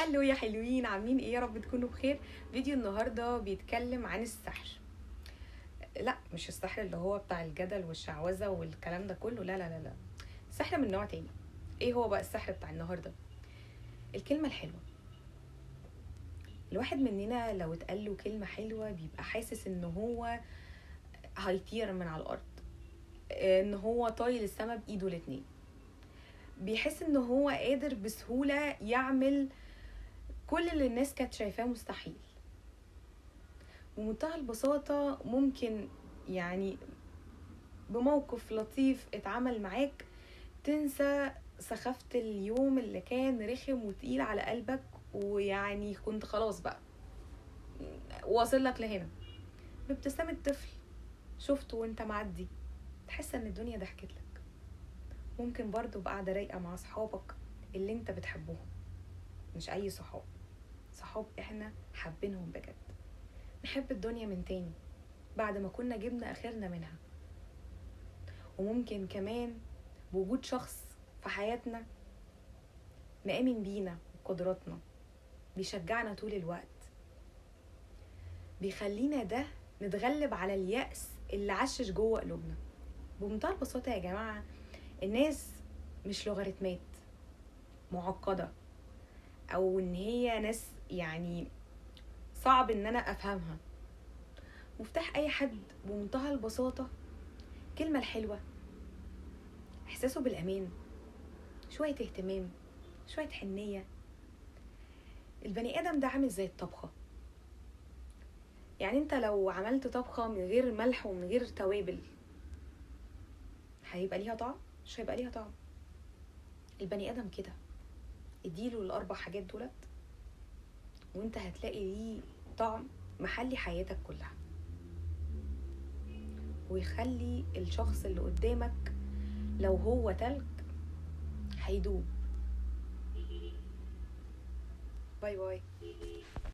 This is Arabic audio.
هلو يا حلوين، عاملين ايه؟ يا رب تكونوا بخير. فيديو النهارده بيتكلم عن السحر. لا، مش السحر اللي هو بتاع الجدل والشعوذه والكلام ده كله، لا لا لا لا. السحر من نوع تاني. ايه هو بقى السحر بتاع النهارده؟ الكلمه الحلوه. الواحد مننا لو اتقال له كلمه حلوه بيبقى حاسس ان هو هيطير من على الارض، ان هو طايل السما بايده الاتنين. بيحس ان هو قادر بسهوله يعمل كل اللي الناس كانت شايفاه مستحيل. بمنتهى البساطة ممكن يعني بموقف لطيف اتعمل معاك تنسى سخافة اليوم اللي كان رخم وتقيل على قلبك، ويعني كنت خلاص بقى واصل لك لهنا. بابتسامة طفل شفته وانت معدي تحس ان الدنيا ضحكت لك. ممكن برضو بقعدة رايقة مع صحابك اللي انت بتحبهم، مش اي صحاب احنا حابينهم بجد. نحب الدنيا من تاني بعد ما كنا جبنا اخرنا منها. وممكن كمان بوجود شخص في حياتنا مآمن بينا وقدراتنا، بيشجعنا طول الوقت، بيخلينا ده نتغلب على اليأس اللي عشش جوه قلوبنا. بمنتهى البساطة يا جماعة، الناس مش لوغاريتمات معقدة، او ان هي ناس يعني صعب ان انا افهمها. مفتاح اي حد بمنتهى البساطة كلمة الحلوة، احساسه بالامان، شوية اهتمام، شوية حنية. البني ادم ده عامل زي الطبخة. يعني انت لو عملت طبخة من غير ملح ومن غير توابل هيبقى ليها طعم؟ مش هيبقى ليها طعم. البني ادم كده، اديله الاربع حاجات دولت وانت هتلاقي ليه طعم محلي حياتك كلها، ويخلي الشخص اللي قدامك لو هو تلج هيدوب. باي باي.